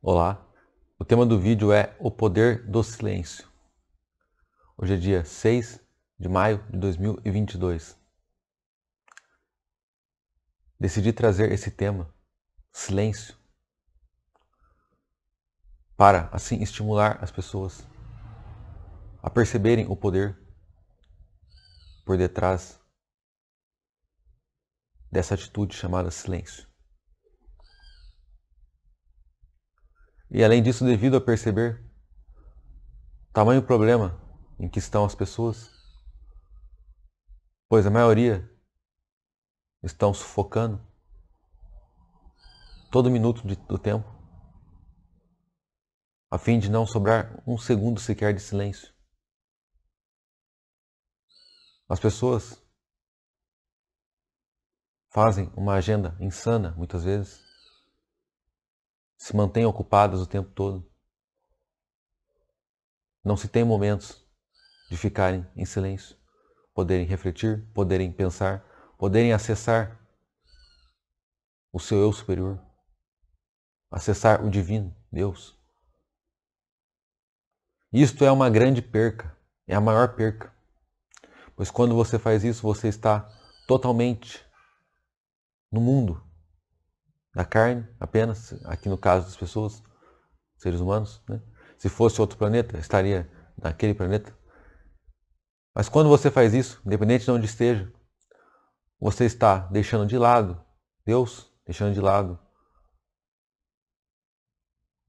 Olá, o tema do vídeo é o poder do silêncio. Hoje é dia 6 de maio de 2022. Decidi trazer esse tema, silêncio, para assim estimular as pessoas a perceberem o poder por detrás dessa atitude chamada silêncio. E além disso, devido a perceber tamanho problema em que estão as pessoas, pois a maioria estão sufocando todo minuto do tempo, a fim de não sobrar um segundo sequer de silêncio. As pessoas fazem uma agenda insana, muitas vezes, se mantêm ocupadas o tempo todo. Não se tem momentos de ficarem em silêncio, poderem refletir, poderem pensar, poderem acessar o seu eu superior, acessar o divino, Deus. Isto é uma grande perca, é a maior perca, pois quando você faz isso, você está totalmente no mundo da carne, apenas, aqui no caso das pessoas, seres humanos, né? Se fosse outro planeta, estaria naquele planeta. Mas quando você faz isso, independente de onde esteja, você está deixando de lado Deus, deixando de lado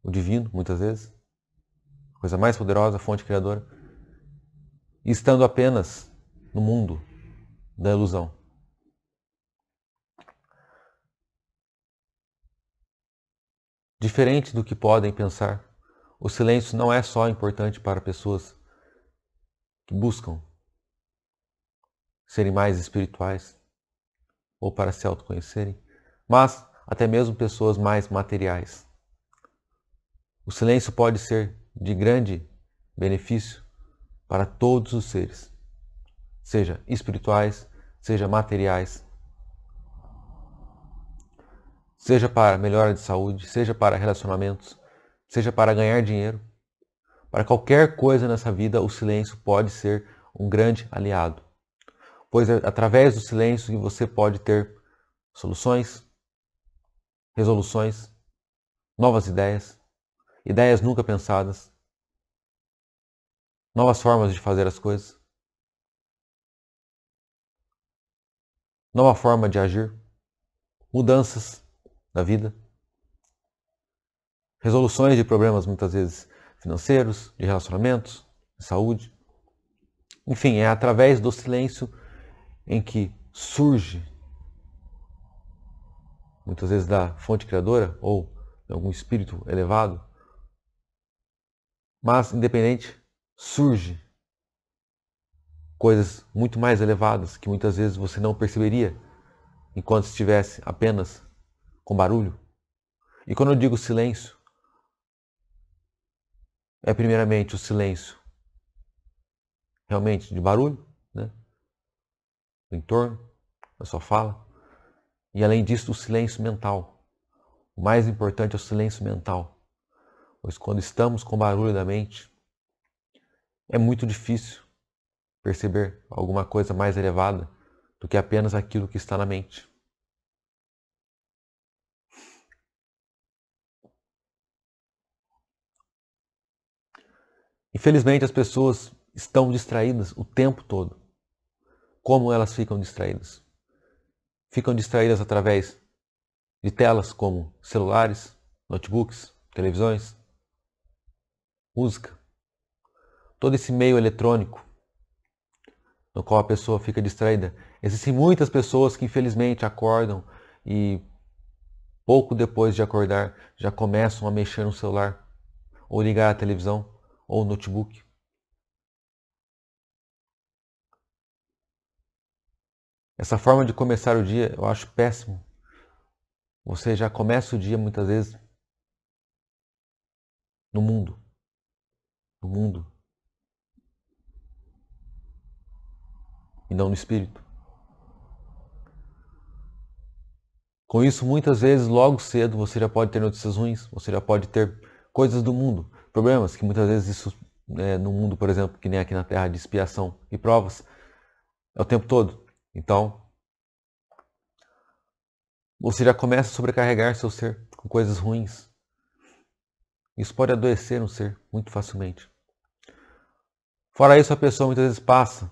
o divino, muitas vezes, a coisa mais poderosa, a fonte criadora, e estando apenas no mundo da ilusão. Diferente do que podem pensar, o silêncio não é só importante para pessoas que buscam serem mais espirituais ou para se autoconhecerem, mas até mesmo pessoas mais materiais. O silêncio pode ser de grande benefício para todos os seres, seja espirituais, seja materiais, seja para melhora de saúde, seja para relacionamentos, seja para ganhar dinheiro. Para qualquer coisa nessa vida, o silêncio pode ser um grande aliado, pois é através do silêncio que você pode ter soluções, resoluções, novas ideias, ideias nunca pensadas, novas formas de fazer as coisas, nova forma de agir, mudanças da vida, resoluções de problemas muitas vezes financeiros, de relacionamentos, de saúde. Enfim, é através do silêncio em que surge, muitas vezes da fonte criadora ou de algum espírito elevado, mas independente, surge coisas muito mais elevadas que muitas vezes você não perceberia enquanto estivesse apenas com barulho. E quando eu digo silêncio, é primeiramente o silêncio realmente de barulho, né, do entorno, da sua fala, e além disso o silêncio mental. O mais importante é o silêncio mental, pois quando estamos com barulho da mente, é muito difícil perceber alguma coisa mais elevada do que apenas aquilo que está na mente. Infelizmente, as pessoas estão distraídas o tempo todo. Como elas ficam distraídas? Ficam distraídas através de telas como celulares, notebooks, televisões, música. Todo esse meio eletrônico no qual a pessoa fica distraída. Existem muitas pessoas que infelizmente acordam e pouco depois de acordar já começam a mexer no celular, ou ligar a televisão, ou o notebook. Essa forma de começar o dia eu acho péssimo. Você já começa o dia muitas vezes no mundo, no mundo, e não no espírito. Com isso, muitas vezes, logo cedo, você já pode ter notícias ruins, você já pode ter coisas do mundo, problemas que muitas vezes isso, no mundo, por exemplo, que nem aqui na Terra, de expiação e provas, é o tempo todo. Então, você já começa a sobrecarregar seu ser com coisas ruins. Isso pode adoecer um ser muito facilmente. Fora isso, a pessoa muitas vezes passa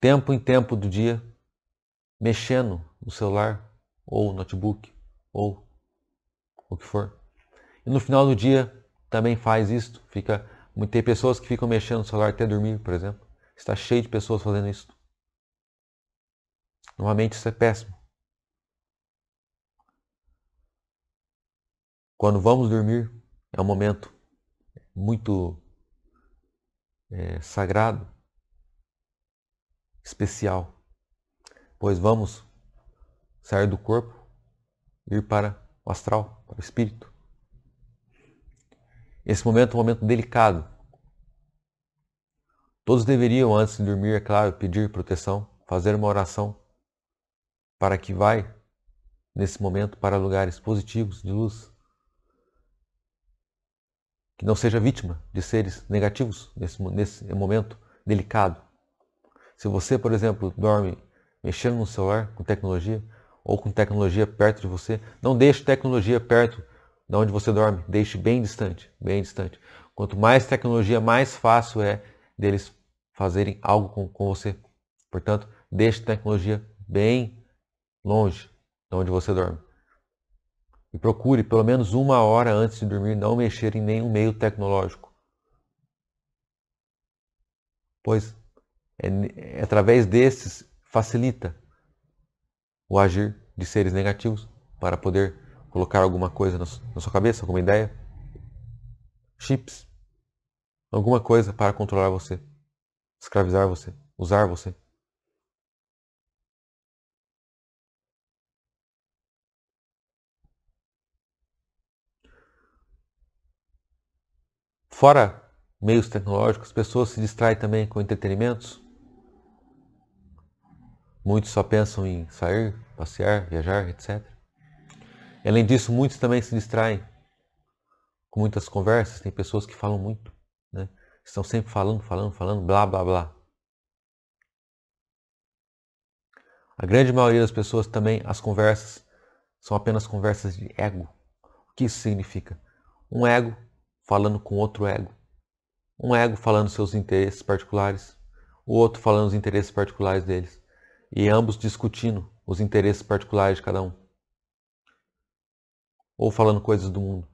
tempo em tempo do dia mexendo no celular, ou notebook, ou o que for. E no final do dia também faz isso. Tem pessoas que ficam mexendo no celular até dormir, por exemplo. Está cheio de pessoas fazendo isso. Normalmente isso é péssimo. Quando vamos dormir, é um momento muito sagrado, especial, pois vamos sair do corpo e ir para o astral, para o espírito. Esse momento é um momento delicado. Todos deveriam, antes de dormir, é claro, pedir proteção, fazer uma oração para que vai, nesse momento, para lugares positivos, de luz, que não seja vítima de seres negativos nesse momento delicado. Se você, por exemplo, dorme mexendo no celular com tecnologia, ou com tecnologia perto de você, não deixe tecnologia perto de onde você dorme, deixe bem distante, bem distante. Quanto mais tecnologia, mais fácil é deles fazerem algo com você. Portanto, deixe tecnologia bem longe de onde você dorme. E procure, pelo menos 1 hora antes de dormir, não mexer em nenhum meio tecnológico. Pois através desses facilita o agir de seres negativos para poder colocar alguma coisa na sua cabeça, alguma ideia, chips, alguma coisa para controlar você, escravizar você, usar você. Fora meios tecnológicos, as pessoas se distraem também com entretenimentos. Muitos só pensam em sair, passear, viajar, etc. E, além disso, muitos também se distraem com muitas conversas. Tem pessoas que falam muito, né? Estão sempre falando, blá, blá, blá. A grande maioria das pessoas também, as conversas são apenas conversas de ego. O que isso significa? Um ego falando com outro ego. Um ego falando seus interesses particulares, o outro falando os interesses particulares deles. E ambos discutindo os interesses particulares de cada um. Ou falando coisas do mundo.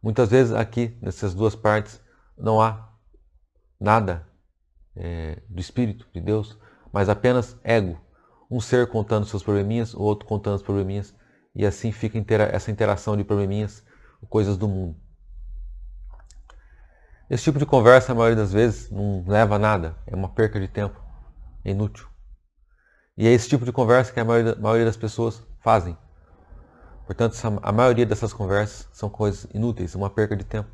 Muitas vezes aqui, nessas duas partes, não há nada do Espírito de Deus, mas apenas ego. Um ser contando seus probleminhas, o outro contando os probleminhas. E assim fica essa interação de probleminhas, coisas do mundo. Esse tipo de conversa, a maioria das vezes, não leva a nada. É uma perca de tempo. É inútil. E é esse tipo de conversa que a maioria das pessoas fazem. Portanto, a maioria dessas conversas são coisas inúteis, uma perca de tempo.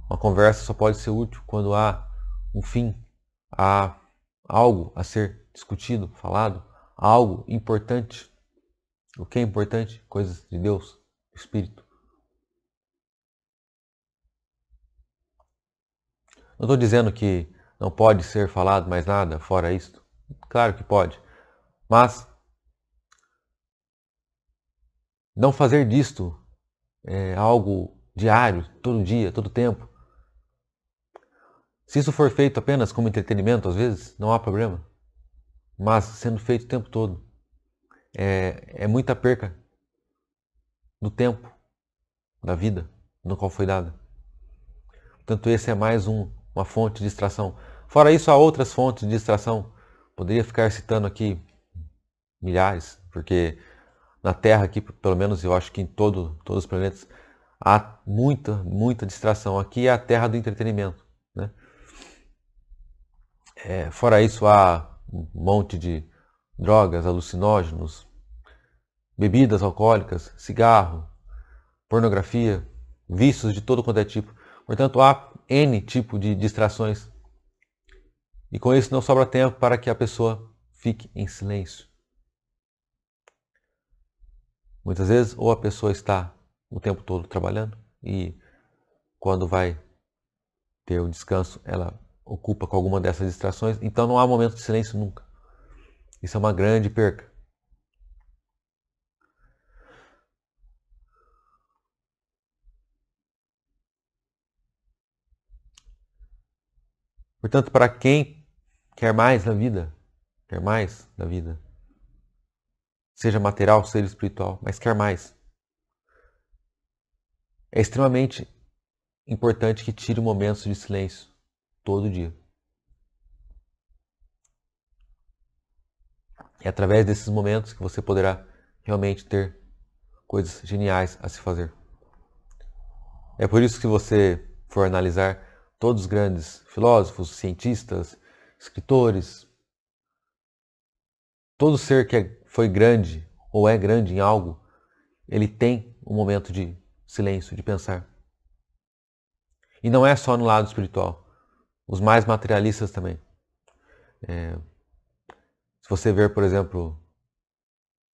Uma conversa só pode ser útil quando há um fim, há algo a ser discutido, falado, algo importante. O que é importante? Coisas de Deus, do Espírito. Não estou dizendo que não pode ser falado mais nada fora isto. Claro que pode. Mas não fazer disto algo diário, todo dia, todo tempo. Se isso for feito apenas como entretenimento, às vezes, não há problema. Mas sendo feito o tempo todo, é muita perca do tempo, da vida, no qual foi dada. Portanto, esse é mais uma fonte de distração. Fora isso, há outras fontes de distração. Poderia ficar citando aqui milhares, porque na Terra aqui, pelo menos eu acho que em todos os planetas, há muita distração. Aqui é a terra do entretenimento, né? Fora isso, há um monte de drogas, alucinógenos, bebidas alcoólicas, cigarro, pornografia, vícios de todo quanto é tipo. Portanto, há N tipo de distrações. E com isso não sobra tempo para que a pessoa fique em silêncio. Muitas vezes, ou a pessoa está o tempo todo trabalhando e quando vai ter o descanso, ela ocupa com alguma dessas distrações, então não há momento de silêncio nunca. Isso é uma grande perca. Portanto, para quem quer mais na vida, quer mais da vida, seja material, seja espiritual, mas quer mais, é extremamente importante que tire momentos de silêncio todo dia. É através desses momentos que você poderá realmente ter coisas geniais a se fazer. É por isso que, se você for analisar todos os grandes filósofos, cientistas, escritores, todo ser que foi grande ou é grande em algo, ele tem um momento de silêncio, de pensar. E não é só no lado espiritual. Os mais materialistas também. Se você ver, por exemplo,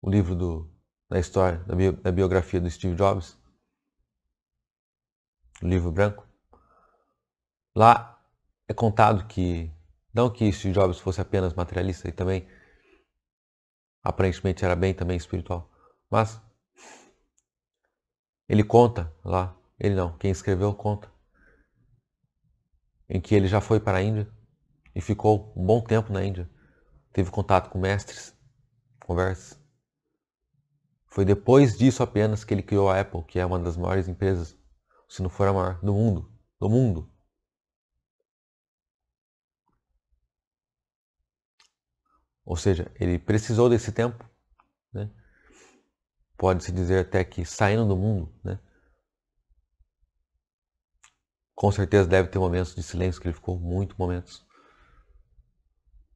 o livro da história, da biografia do Steve Jobs, o livro branco, lá é contado que, não que Steve Jobs fosse apenas materialista, e também aparentemente era bem também espiritual, mas ele conta lá, ele não, quem escreveu conta, em que ele já foi para a Índia e ficou um bom tempo na Índia, teve contato com mestres, conversas. Foi depois disso apenas que ele criou a Apple, que é uma das maiores empresas, se não for a maior do mundo, do mundo. Ou seja, ele precisou desse tempo, né? Pode-se dizer até que saindo do mundo, né? Com certeza deve ter momentos de silêncio, que ele ficou muitos momentos,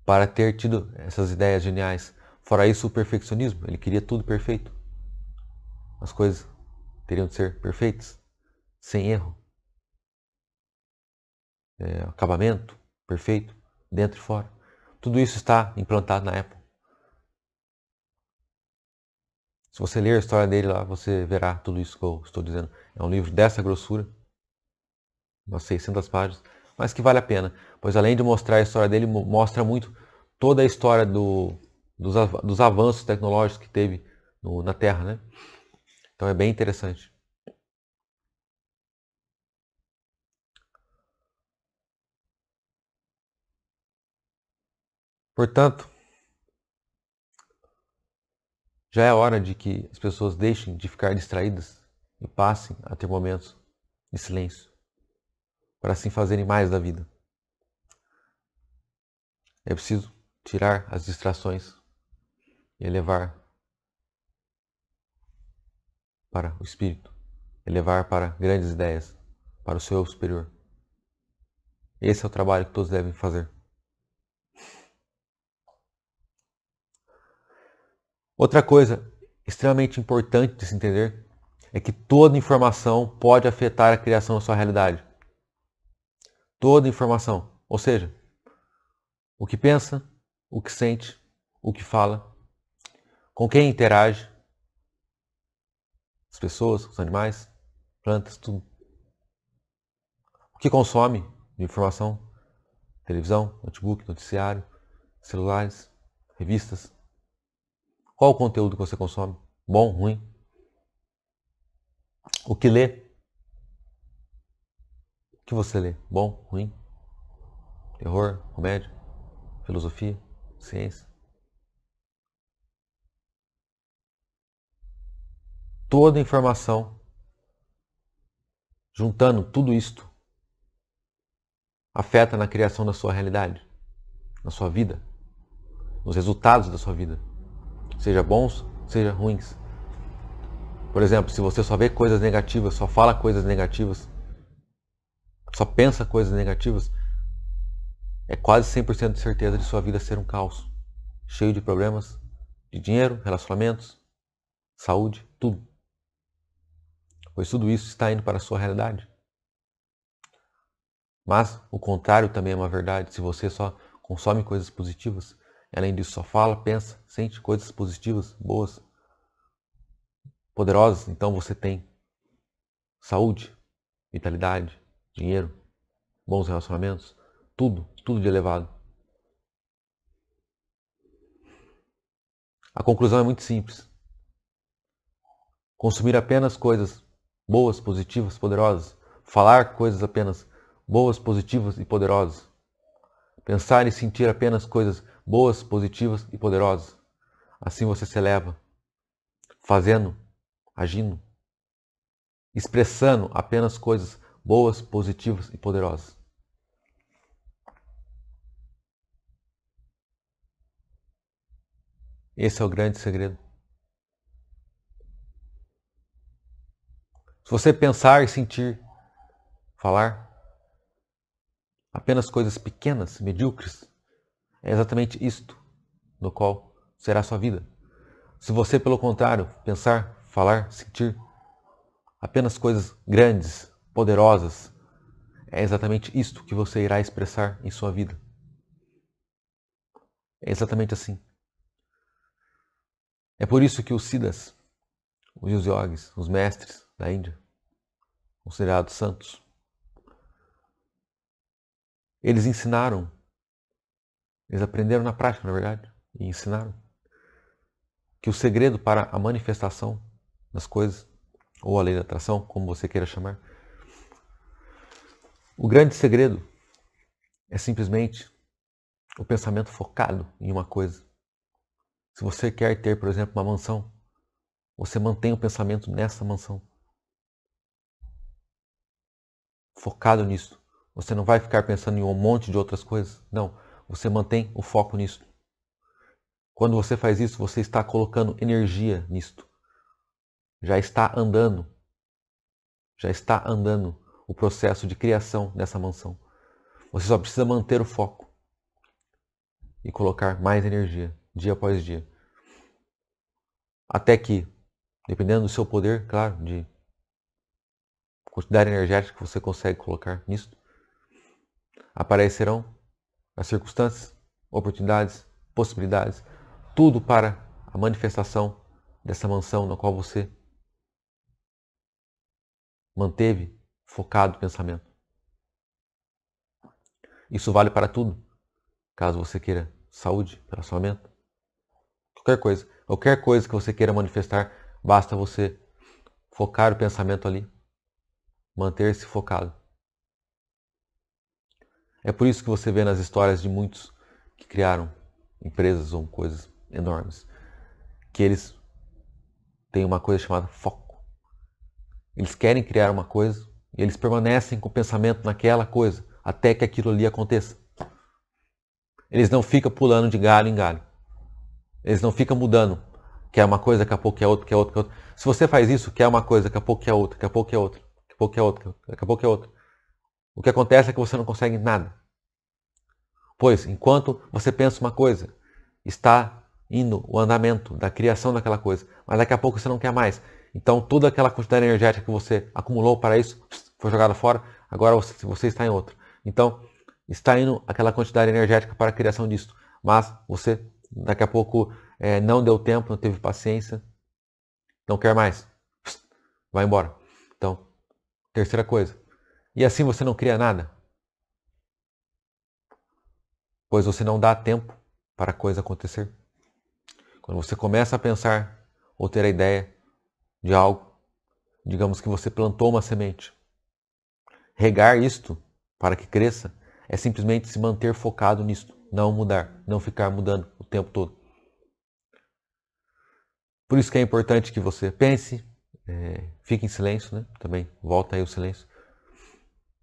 para ter tido essas ideias geniais. Fora isso, o perfeccionismo, ele queria tudo perfeito. As coisas teriam de ser perfeitas, sem erro. Acabamento perfeito, dentro e fora. Tudo isso está implantado na Apple. Se você ler a história dele lá, você verá tudo isso que eu estou dizendo. É um livro dessa grossura, umas 600 páginas, mas que vale a pena, pois além de mostrar a história dele, mostra muito toda a história dos avanços tecnológicos que teve na Terra, né? Então é bem interessante. Portanto, já é hora de que as pessoas deixem de ficar distraídas e passem a ter momentos de silêncio, para assim fazerem mais da vida. É preciso tirar as distrações e elevar para o espírito, elevar para grandes ideias, para o seu eu superior. Esse é o trabalho que todos devem fazer. Outra coisa extremamente importante de se entender é que toda informação pode afetar a criação da sua realidade. Toda informação. Ou seja, o que pensa, o que sente, o que fala, com quem interage, as pessoas, os animais, plantas, tudo. O que consome de informação, televisão, notebook, noticiário, celulares, revistas. Qual o conteúdo que você consome? Bom, ruim? O que lê? O que você lê? Bom, ruim? Terror, comédia, filosofia, ciência? Toda a informação, juntando tudo isto, afeta na criação da sua realidade, na sua vida, nos resultados da sua vida, seja bons, seja ruins. Por exemplo, se você só vê coisas negativas, só fala coisas negativas, só pensa coisas negativas, é quase 100% de certeza de sua vida ser um caos, cheio de problemas, de dinheiro, relacionamentos, saúde, tudo. Pois tudo isso está indo para a sua realidade. Mas o contrário também é uma verdade. Se você só consome coisas positivas, além disso só fala, pensa, sente coisas positivas, boas, poderosas, então você tem saúde, vitalidade, dinheiro, bons relacionamentos, tudo de elevado. A conclusão é muito simples. Consumir apenas coisas boas, positivas, poderosas. Falar coisas apenas boas, positivas e poderosas. Pensar e sentir apenas coisas boas, positivas e poderosas. Assim você se eleva, fazendo, agindo, expressando apenas coisas boas, positivas e poderosas. Esse é o grande segredo. Se você pensar e sentir, falar apenas coisas pequenas, medíocres, é exatamente isto no qual será a sua vida. Se você, pelo contrário, pensar, falar, sentir apenas coisas grandes, poderosas, é exatamente isto que você irá expressar em sua vida. É exatamente assim. É por isso que os Siddhas, os yogis, os mestres da Índia, considerados santos, eles ensinaram, eles aprenderam na prática, na verdade, e ensinaram que o segredo para a manifestação das coisas, ou a lei da atração, como você queira chamar, o grande segredo é simplesmente o pensamento focado em uma coisa. Se você quer ter, por exemplo, uma mansão, você mantém o pensamento nessa mansão. Focado nisso. Você não vai ficar pensando em um monte de outras coisas. Não. Você mantém o foco nisso. Quando você faz isso, você está colocando energia nisto. Já está andando. Já está andando o processo de criação dessa mansão. Você só precisa manter o foco e colocar mais energia, dia após dia. Até que, dependendo do seu poder, claro, de quantidade energética que você consegue colocar nisso, aparecerão as circunstâncias, oportunidades, possibilidades, tudo para a manifestação dessa mansão na qual você manteve focado o pensamento. Isso vale para tudo. Caso você queira saúde, relacionamento, qualquer coisa que você queira manifestar, basta você focar o pensamento ali, manter-se focado. É por isso que você vê nas histórias de muitos que criaram empresas ou coisas enormes, que eles têm uma coisa chamada foco. Eles querem criar uma coisa e eles permanecem com o pensamento naquela coisa até que aquilo ali aconteça. Eles não ficam pulando de galho em galho. Eles não ficam mudando. Quer uma coisa, daqui a pouco quer outra, quer outra, quer outra. Se você faz isso, quer uma coisa, daqui a pouco quer outra, daqui a pouco quer outra, daqui a pouco quer outra, daqui a pouco quer outra. O que acontece é que você não consegue nada. Pois, enquanto você pensa uma coisa, está indo o andamento da criação daquela coisa, mas daqui a pouco você não quer mais. Então, toda aquela quantidade energética que você acumulou para isso foi jogada fora, agora você está em outro. Então, está indo aquela quantidade energética para a criação disso, mas você daqui a pouco não deu tempo, não teve paciência, não quer mais, vai embora. Então, terceira coisa. E assim você não cria nada, pois você não dá tempo para a coisa acontecer. Quando você começa a pensar ou ter a ideia de algo, digamos que você plantou uma semente. Regar isto para que cresça é simplesmente se manter focado nisto, não mudar, não ficar mudando o tempo todo. Por isso que é importante que você pense, fique em silêncio, né? Também volta aí o silêncio,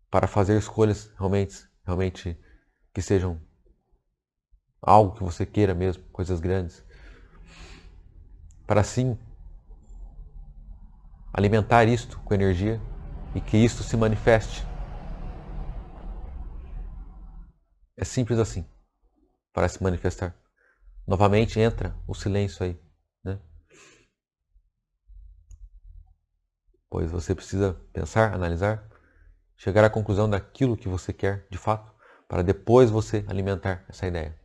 para fazer escolhas realmente que sejam algo que você queira mesmo, coisas grandes. Para assim alimentar isto com energia e que isto se manifeste. É simples assim, para se manifestar. Novamente entra o silêncio aí, né? Pois você precisa pensar, analisar, chegar à conclusão daquilo que você quer de fato, para depois você alimentar essa ideia.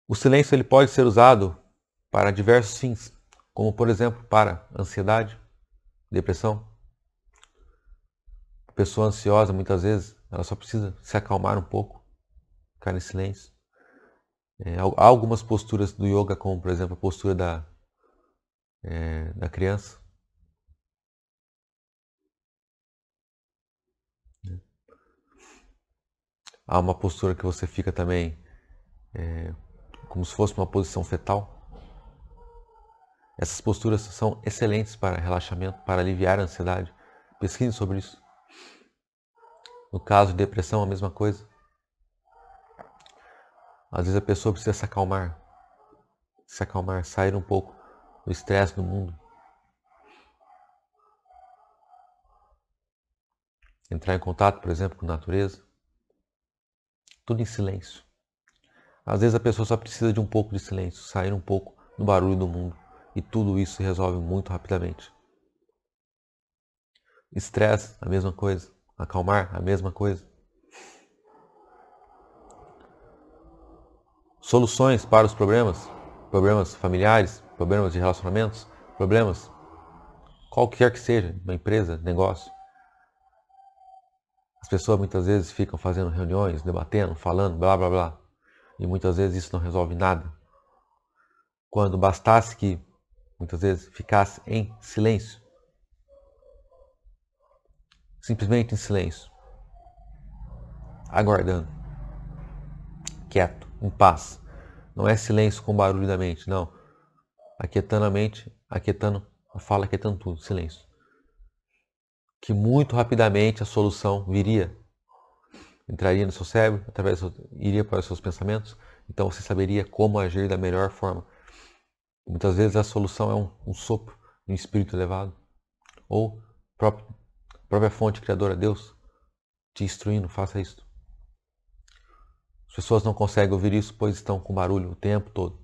O silêncio ele pode ser usado para diversos fins, como por exemplo para ansiedade, depressão. A pessoa ansiosa muitas vezes ela só precisa se acalmar um pouco, ficar em silêncio. Há algumas posturas do yoga, como por exemplo a postura da criança. Há uma postura que você fica também como se fosse uma posição fetal. Essas posturas são excelentes para relaxamento, para aliviar a ansiedade. Pesquise sobre isso. No caso de depressão, a mesma coisa. Às vezes a pessoa precisa se acalmar, sair um pouco do estresse do mundo. Entrar em contato, por exemplo, com a natureza. Tudo em silêncio. Às vezes a pessoa só precisa de um pouco de silêncio, sair um pouco do barulho do mundo. E tudo isso se resolve muito rapidamente. Estresse, a mesma coisa. Acalmar, a mesma coisa. Soluções para os problemas familiares, problemas de relacionamentos, problemas qualquer que seja, uma empresa, negócio. As pessoas muitas vezes ficam fazendo reuniões, debatendo, falando, blá blá blá. E muitas vezes isso não resolve nada. Quando bastasse que, muitas vezes, ficasse em silêncio. Simplesmente em silêncio. Aguardando. Quieto, em paz. Não é silêncio com barulho da mente, não. Aquietando a mente, aquietando a fala, aquietando tudo, silêncio. Que muito rapidamente a solução viria. Entraria no seu cérebro, iria para os seus pensamentos, então você saberia como agir da melhor forma. Muitas vezes a solução é um sopro de um espírito elevado, ou a própria fonte criadora, Deus, te instruindo, faça isso. As pessoas não conseguem ouvir isso, pois estão com barulho o tempo todo.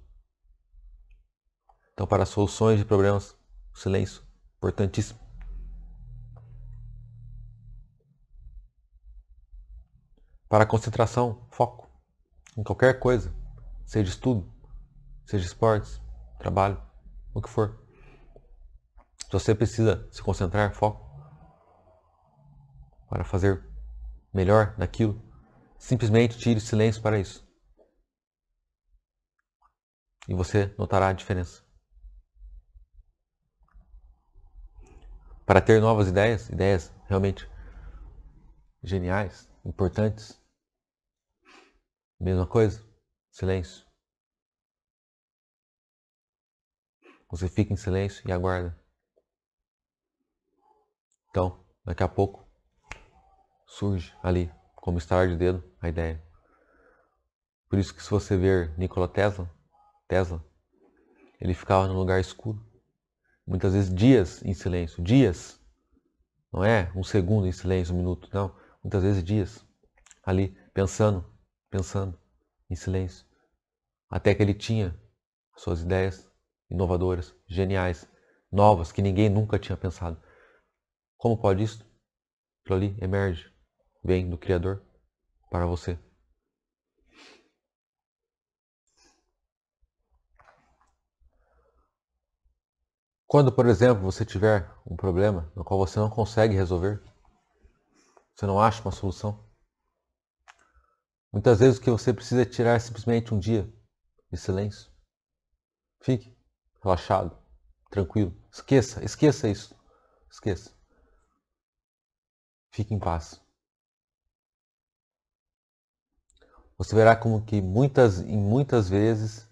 Então, para soluções de problemas, silêncio, importantíssimo. Para concentração, foco em qualquer coisa, seja estudo, seja esportes, trabalho, o que for. Se você precisa se concentrar, foco para fazer melhor naquilo, simplesmente tire silêncio para isso. E você notará a diferença. Para ter novas ideias, ideias realmente geniais, importantes, mesma coisa, silêncio. Você fica em silêncio e aguarda. Então, daqui a pouco, surge ali, como estalar de dedo, a ideia. Por isso que se você ver Nikola Tesla, ele ficava num lugar escuro. Muitas vezes dias em silêncio. Dias. Não é um segundo em silêncio, um minuto. Não. Muitas vezes dias. Ali, pensando em silêncio. Até que ele tinha suas ideias inovadoras, geniais, novas, que ninguém nunca tinha pensado. Como pode isso? Aquilo ali emerge, vem do Criador para você. Quando, por exemplo, você tiver um problema no qual você não consegue resolver, você não acha uma solução, muitas vezes o que você precisa é tirar simplesmente um dia de silêncio. Fique relaxado, tranquilo. Esqueça isso. Esqueça. Fique em paz. Você verá como que muitas vezes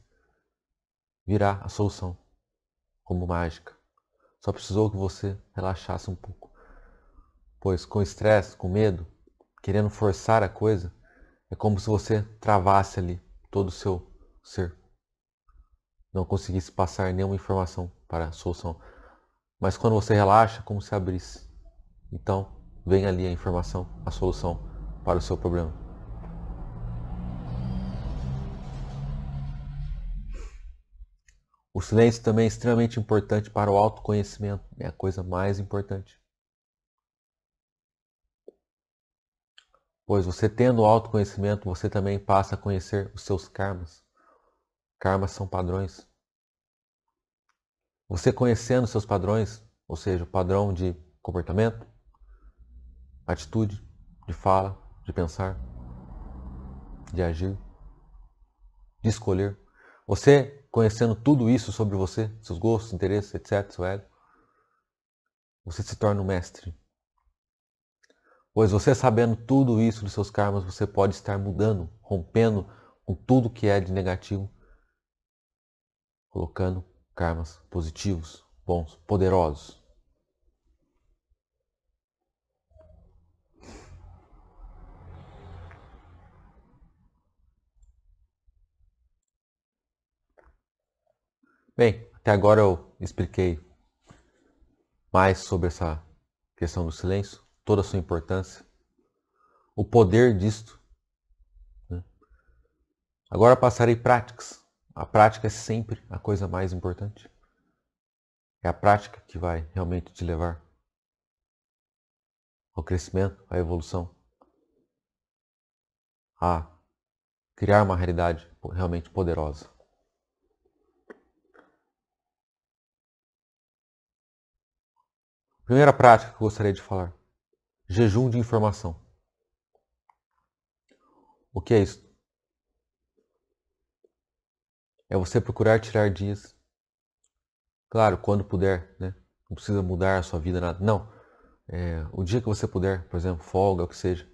virá a solução, como mágica. Só precisou que você relaxasse um pouco. Pois com estresse, com medo, querendo forçar a coisa, é como se você travasse ali todo o seu ser. Não conseguisse passar nenhuma informação para a solução. Mas quando você relaxa, é como se abrisse. Então, vem ali a informação, a solução para o seu problema. O silêncio também é extremamente importante para o autoconhecimento. É a coisa mais importante. Pois você tendo o autoconhecimento, você também passa a conhecer os seus karmas. Karmas são padrões. Você conhecendo seus padrões, ou seja, o padrão de comportamento, atitude, de fala, de pensar, de agir, de escolher. Você conhecendo tudo isso sobre você, seus gostos, interesses, etc., seu ego, você se torna um mestre. Pois você sabendo tudo isso dos seus karmas, você pode estar mudando, rompendo com tudo que é de negativo, colocando karmas positivos, bons, poderosos. Bem, até agora eu expliquei mais sobre essa questão do silêncio, toda a sua importância, o poder disto. Agora passarei práticas. A prática é sempre a coisa mais importante. É a prática que vai realmente te levar ao crescimento, à evolução, a criar uma realidade realmente poderosa. Primeira prática que eu gostaria de falar: jejum de informação. O que é isso? É você procurar tirar dias. Claro, quando puder, né? Não precisa mudar a sua vida, nada. Não. O dia que você puder, por exemplo, folga, o que seja.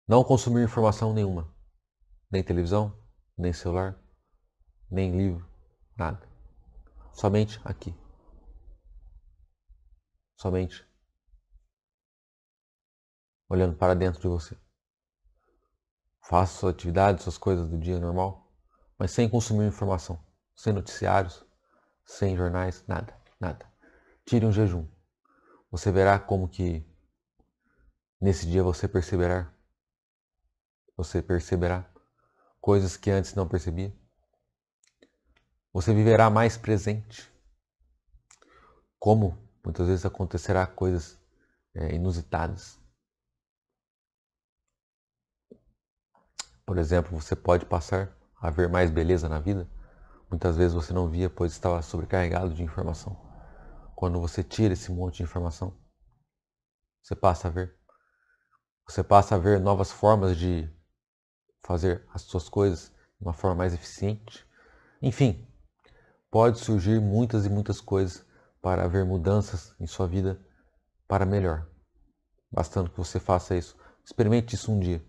Não consumir informação nenhuma. Nem televisão, nem celular, nem livro, nada. Somente aqui. Somente olhando para dentro de você. Faça suas atividades, suas coisas do dia normal, mas sem consumir informação, sem noticiários, sem jornais, nada, nada. Tire um jejum. Você verá como que nesse dia você perceberá coisas que antes não percebia. Você viverá mais presente. Como muitas vezes acontecerá coisas inusitadas. Por exemplo, você pode passar a ver mais beleza na vida. Muitas vezes você não via, pois estava sobrecarregado de informação. Quando você tira esse monte de informação, você passa a ver. Você passa a ver novas formas de fazer as suas coisas de uma forma mais eficiente. Enfim, pode surgir muitas e muitas coisas para haver mudanças em sua vida para melhor. Bastando que você faça isso. Experimente isso um dia.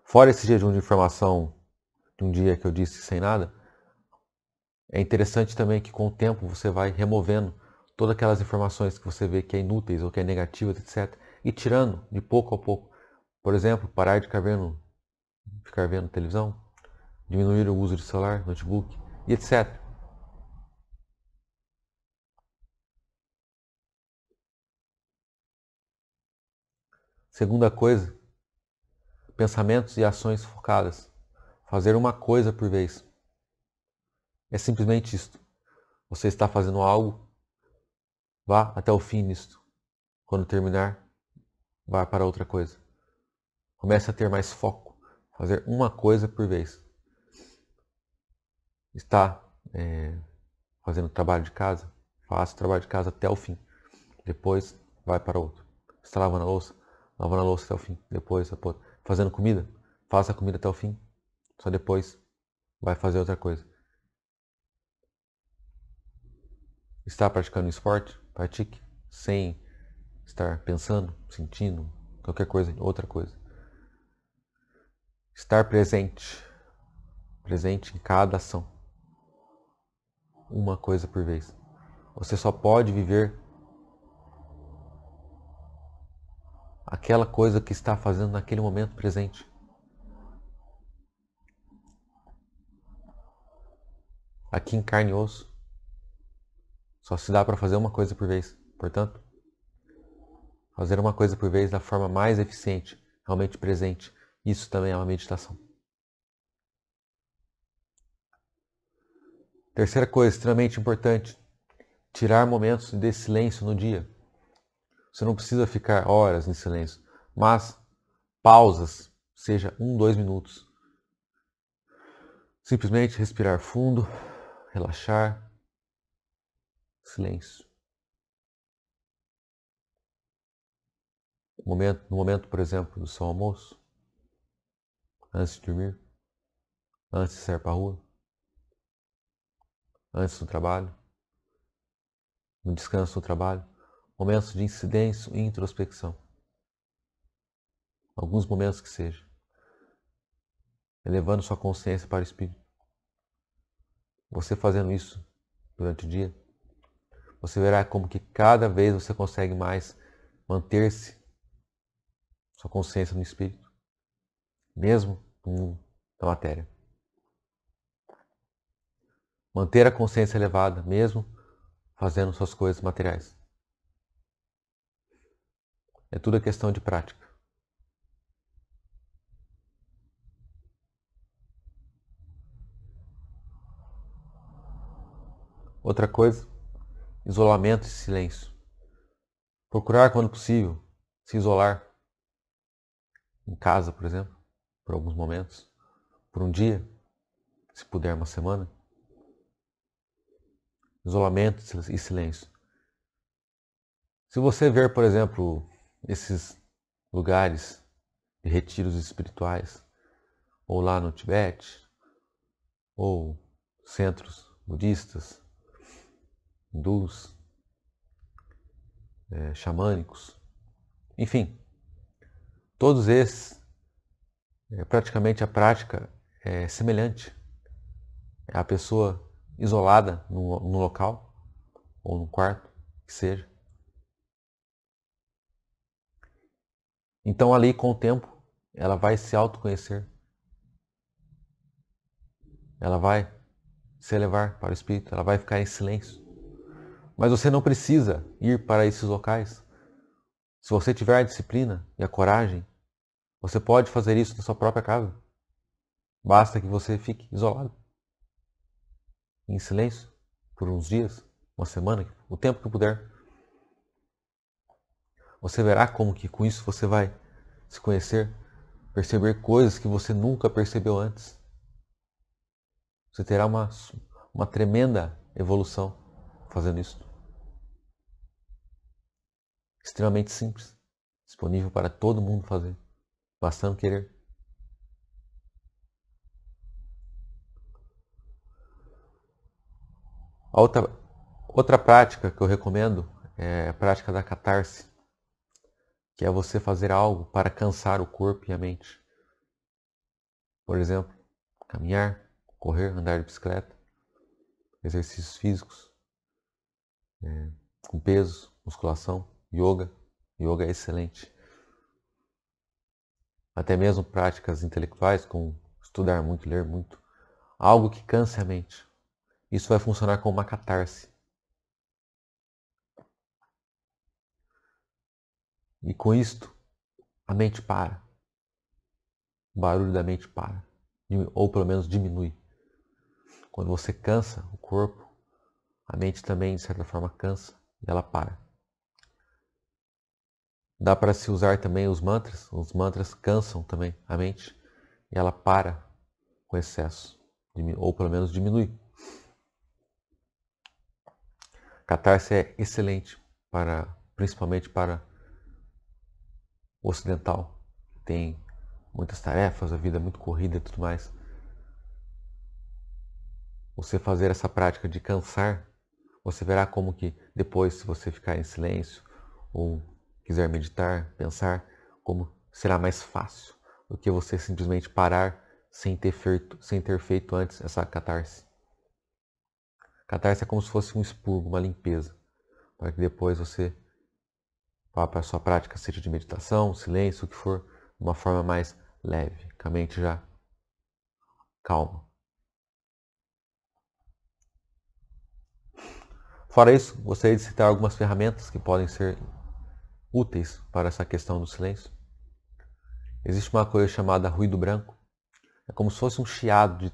Fora esse jejum de informação de um dia que eu disse sem nada, é interessante também que com o tempo você vai removendo todas aquelas informações que você vê que é inúteis ou que é negativas, etc. E tirando de pouco a pouco. Por exemplo, parar de ficar vendo televisão, diminuir o uso de celular, notebook e etc. Segunda coisa, pensamentos e ações focadas. Fazer uma coisa por vez. É simplesmente isto. Você está fazendo algo, vá até o fim nisto. Quando terminar, vá para outra coisa. Comece a ter mais foco. Fazer uma coisa por vez. Está fazendo trabalho de casa? Faça o trabalho de casa até o fim. Depois, vai para outro. Está lavando a louça até o fim. Depois, fazendo comida? Faça a comida até o fim. Só depois vai fazer outra coisa. Está praticando esporte? Pratique. Sem estar pensando, sentindo, qualquer coisa, outra coisa. Estar presente. Presente em cada ação. Uma coisa por vez. Você só pode viver aquela coisa que está fazendo naquele momento presente. Aqui em carne e osso. Só se dá para fazer uma coisa por vez. Portanto, fazer uma coisa por vez da forma mais eficiente, realmente presente. Isso também é uma meditação. Terceira coisa, extremamente importante, tirar momentos de silêncio no dia. Você não precisa ficar horas em silêncio, mas pausas, seja 1, 2 minutos. Simplesmente respirar fundo, relaxar, silêncio. No momento, por exemplo, do seu almoço, antes de dormir, antes de sair para a rua, antes do trabalho, no descanso do trabalho, momentos de silêncio e introspecção. Alguns momentos que seja. Elevando sua consciência para o Espírito. Você fazendo isso durante o dia, você verá como que cada vez você consegue mais manter-se sua consciência no Espírito, mesmo no mundo da matéria. Manter a consciência elevada, mesmo fazendo suas coisas materiais. É tudo questão de prática. Outra coisa, isolamento e silêncio. Procurar, quando possível, se isolar em casa, por exemplo, por alguns momentos, por um dia, se puder uma semana. Isolamento e silêncio. Se você ver, por exemplo, esses lugares de retiros espirituais, ou lá no Tibete, ou centros budistas, hindus, xamânicos, enfim, todos esses, praticamente a prática é semelhante. É a pessoa isolada num local, ou num quarto, que seja. Então ali, com o tempo, ela vai se autoconhecer. Ela vai se elevar para o Espírito, ela vai ficar em silêncio. Mas você não precisa ir para esses locais. Se você tiver a disciplina e a coragem, você pode fazer isso na sua própria casa. Basta que você fique isolado, em silêncio, por uns dias, uma semana, o tempo que puder. Você verá como que com isso você vai se conhecer, perceber coisas que você nunca percebeu antes. Você terá uma tremenda evolução fazendo isso. Extremamente simples, disponível para todo mundo fazer, bastando querer. A outra prática que eu recomendo é a prática da catarse, que é você fazer algo para cansar o corpo e a mente. Por exemplo, caminhar, correr, andar de bicicleta, exercícios físicos, com peso, musculação, yoga. Yoga é excelente. Até mesmo práticas intelectuais, como estudar muito, ler muito. Algo que canse a mente. Isso vai funcionar como uma catarse. E com isto, a mente para. O barulho da mente para. Ou pelo menos diminui. Quando você cansa o corpo, a mente também, de certa forma, cansa e ela para. Dá para se usar também os mantras cansam também a mente e ela para com excesso, ou pelo menos diminui. Catarse é excelente, principalmente para o ocidental, que tem muitas tarefas, a vida é muito corrida e tudo mais. Você fazer essa prática de cansar, você verá como que depois, se você ficar em silêncio ou quiser meditar, pensar, como será mais fácil do que você simplesmente parar sem ter feito antes essa catarse. Catarse é como se fosse um expurgo, uma limpeza, para que depois você vá para a sua prática, seja de meditação, silêncio, o que for, de uma forma mais leve, com a mente já calma. Fora isso, gostaria de citar algumas ferramentas que podem ser úteis para essa questão do silêncio. Existe uma coisa chamada ruído branco. É como se fosse um chiado de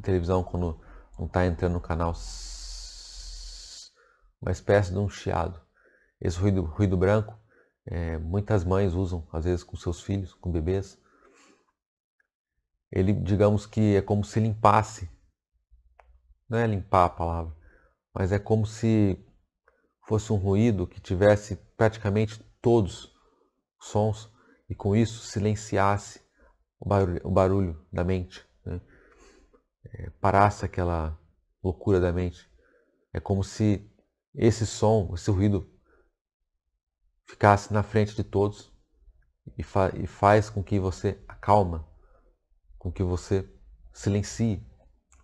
televisão quando não está entrando no canal. Uma espécie de um chiado. Esse ruído branco, muitas mães usam, às vezes com seus filhos, com bebês. Ele, digamos que é como se limpasse não é limpar a palavra, mas é como se fosse um ruído que tivesse praticamente todos os sons e com isso silenciasse o barulho da mente, né? Parasse aquela loucura da mente. É como se esse som, esse ruído ficasse na frente de todos e faz com que você acalma, com que você silencie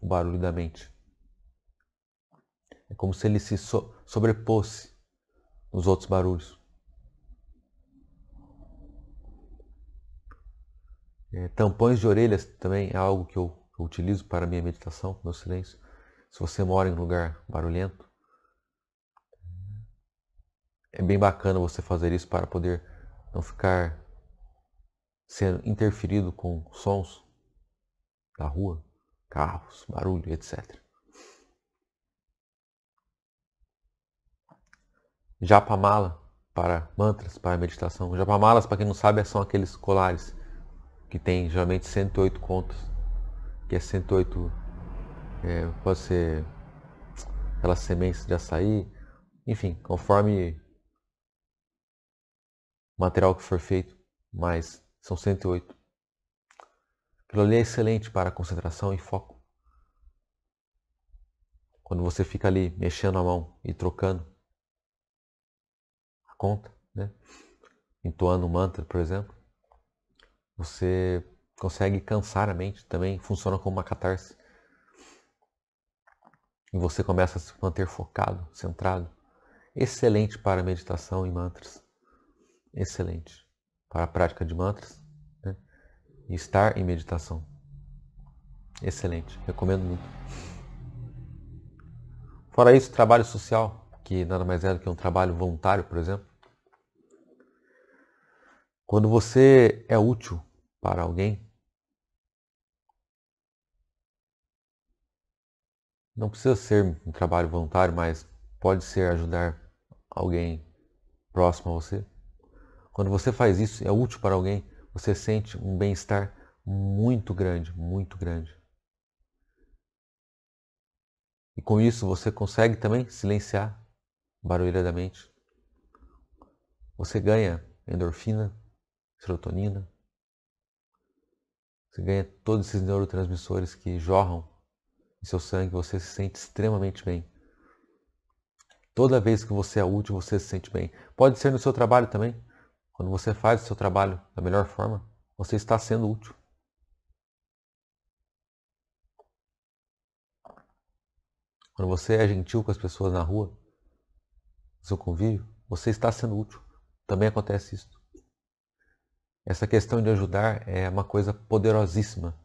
o barulho da mente. É como se ele se sobrepôsse nos outros barulhos. Tampões de orelhas também é algo que eu utilizo para a minha meditação, meu silêncio. Se você mora em um lugar barulhento, é bem bacana você fazer isso para poder não ficar sendo interferido com sons da rua, carros, barulho, etc. Japamala para mantras, para meditação. Japamalas, para quem não sabe, são aqueles colares que tem geralmente 108 contos, que é 108, pode ser aquelas sementes de açaí, enfim, conforme o material que for feito, mas são 108. Aquilo ali é excelente para concentração e foco. Quando você fica ali mexendo a mão e trocando a conta, né? Entoando um mantra, por exemplo, você consegue cansar a mente, também funciona como uma catarse. E você começa a se manter focado, centrado. Excelente para meditação e mantras. Excelente para a prática de mantras, né? E estar em meditação. Excelente, recomendo muito. Fora isso, trabalho social, que nada mais é do que um trabalho voluntário, por exemplo. Quando você é útil para alguém, não precisa ser um trabalho voluntário, mas pode ser ajudar alguém próximo a você. Quando você faz isso, é útil para alguém, você sente um bem-estar muito grande, muito grande. E com isso você consegue também silenciar a barulheira da mente. Você ganha endorfina, serotonina, você ganha todos esses neurotransmissores que jorram em seu sangue, você se sente extremamente bem. Toda vez que você é útil, você se sente bem. Pode ser no seu trabalho também. Quando você faz o seu trabalho da melhor forma, você está sendo útil. Quando você é gentil com as pessoas na rua, no seu convívio, você está sendo útil. Também acontece isso. Essa questão de ajudar é uma coisa poderosíssima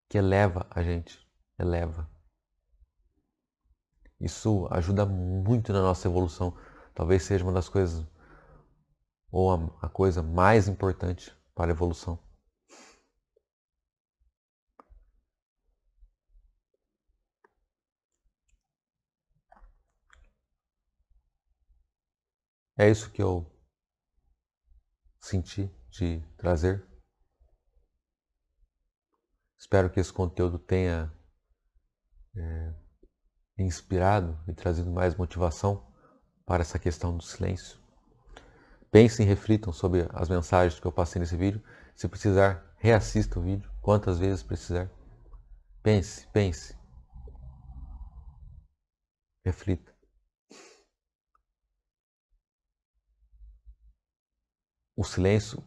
que eleva a gente. Eleva. Isso ajuda muito na nossa evolução. Talvez seja uma das coisas, ou a coisa mais importante para a evolução. É isso que eu senti de trazer. Espero que esse conteúdo tenha inspirado e trazido mais motivação para essa questão do silêncio. Pensem e reflitam sobre as mensagens que eu passei nesse vídeo. Se precisar, reassista o vídeo quantas vezes precisar. Pense, pense. Reflita. O silêncio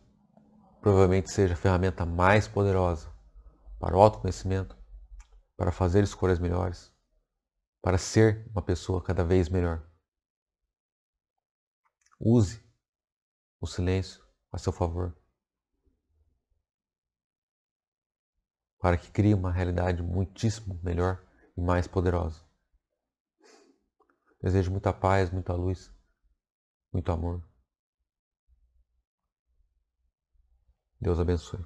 provavelmente seja a ferramenta mais poderosa para o autoconhecimento, para fazer escolhas melhores, para ser uma pessoa cada vez melhor. Use o silêncio a seu favor para que crie uma realidade muitíssimo melhor e mais poderosa. Desejo muita paz, muita luz, muito amor. Deus abençoe.